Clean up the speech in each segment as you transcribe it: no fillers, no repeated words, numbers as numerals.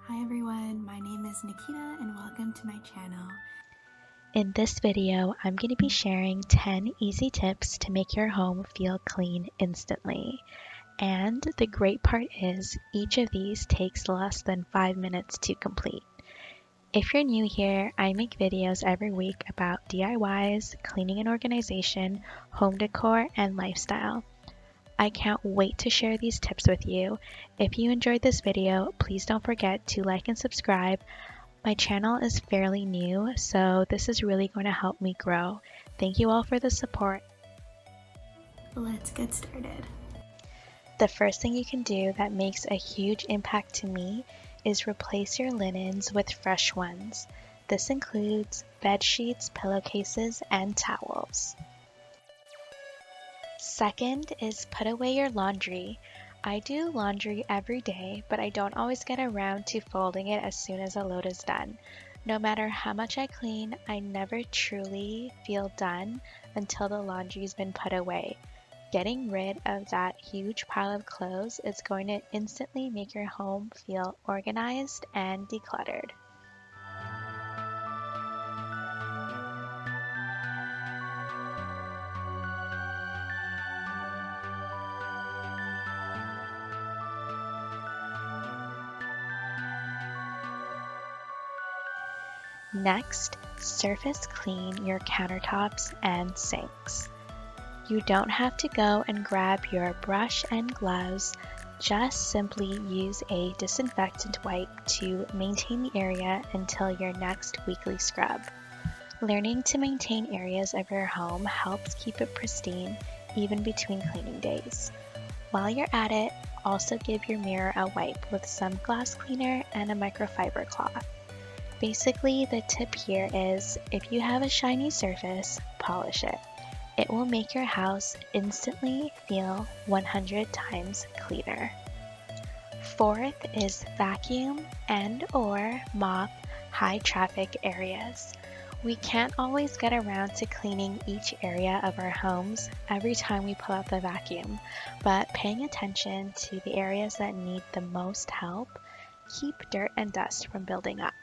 Hi everyone, my name is Nikeeta and welcome to my channel. In this video, I'm going to be sharing 10 easy tips to make your home feel clean instantly. And the great part is, each of these takes less than 5 minutes to complete. If you're new here, I make videos every week about DIYs, cleaning and organization, home decor, and lifestyle. I can't wait to share these tips with you. If you enjoyed this video, please don't forget to like and subscribe. My channel is fairly new, so this is really going to help me grow. Thank you all for the support. Let's get started. The first thing you can do that makes a huge impact to me is replace your linens with fresh ones. This includes bed sheets, pillowcases, and towels. Second is put away your laundry. I do laundry every day, but I don't always get around to folding it as soon as a load is done. No matter how much I clean, I never truly feel done until the laundry's been put away. Getting rid of that huge pile of clothes is going to instantly make your home feel organized and decluttered. Next, surface clean your countertops and sinks. You don't have to go and grab your brush and gloves, just simply use a disinfectant wipe to maintain the area until your next weekly scrub. Learning to maintain areas of your home helps keep it pristine even between cleaning days. While you're at it, also give your mirror a wipe with some glass cleaner and a microfiber cloth. Basically, the tip here is if you have a shiny surface, polish it. It will make your house instantly feel 100 times cleaner. Fourth is vacuum and/or mop high traffic areas. We can't always get around to cleaning each area of our homes every time we pull out the vacuum, but paying attention to the areas that need the most help keep dirt and dust from building up.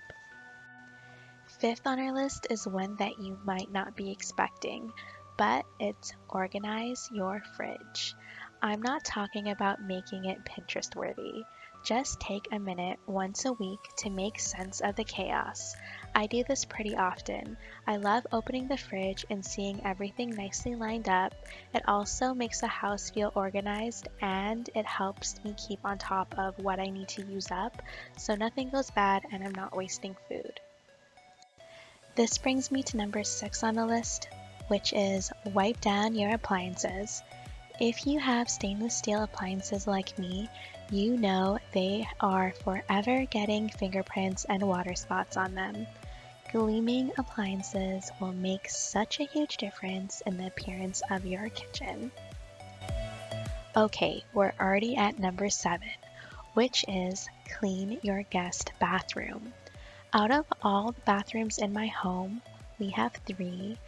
Fifth on our list is one that you might not be expecting, but it's organize your fridge. I'm not talking about making it Pinterest worthy. Just take a minute once a week to make sense of the chaos. I do this pretty often. I love opening the fridge and seeing everything nicely lined up. It also makes the house feel organized and it helps me keep on top of what I need to use up so nothing goes bad and I'm not wasting food. This brings me to number 6 on the list, which is wipe down your appliances. If you have stainless steel appliances like me, you know they are forever getting fingerprints and water spots on them. Gleaming appliances will make such a huge difference in the appearance of your kitchen. Okay, we're already at number 7, which is clean your guest bathroom. Out of all the bathrooms in my home, we have 3.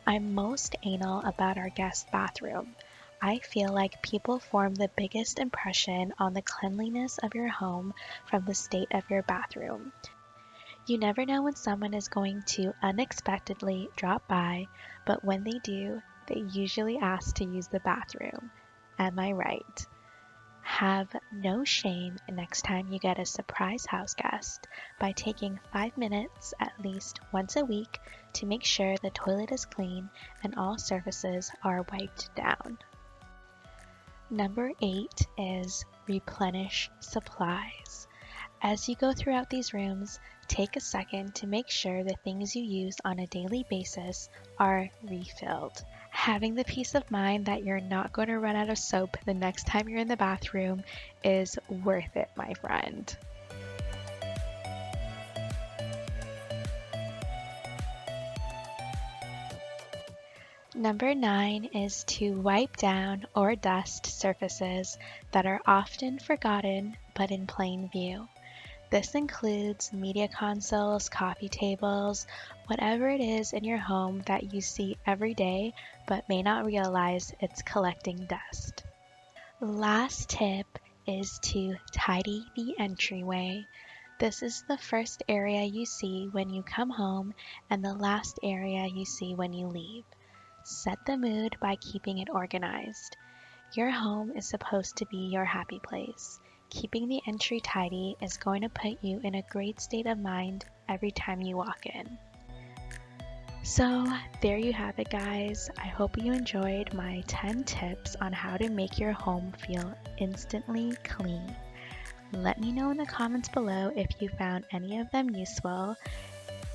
I'm most anal about our guest bathroom. I feel like people form the biggest impression on the cleanliness of your home from the state of your bathroom. You never know when someone is going to unexpectedly drop by, but when they do, they usually ask to use the bathroom. Am I right? Have no shame next time you get a surprise house guest by taking 5 minutes at least once a week to make sure the toilet is clean and all surfaces are wiped down. Number 8 is replenish supplies. As you go throughout these rooms, take a second to make sure the things you use on a daily basis are refilled. Having the peace of mind that you're not going to run out of soap the next time you're in the bathroom is worth it, my friend. Number 9 is to wipe down or dust surfaces that are often forgotten but in plain view. This includes media consoles, coffee tables, whatever it is in your home that you see every day but may not realize it's collecting dust. Last tip is to tidy the entryway. This is the first area you see when you come home and the last area you see when you leave. Set the mood by keeping it organized. Your home is supposed to be your happy place. Keeping the entry tidy is going to put you in a great state of mind every time you walk in. So there you have it, guys. I hope you enjoyed my 10 tips on how to make your home feel instantly clean. Let me know in the comments below if you found any of them useful.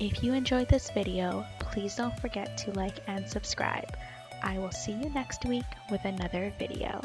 If you enjoyed this video, please don't forget to like and subscribe. I will see you next week with another video.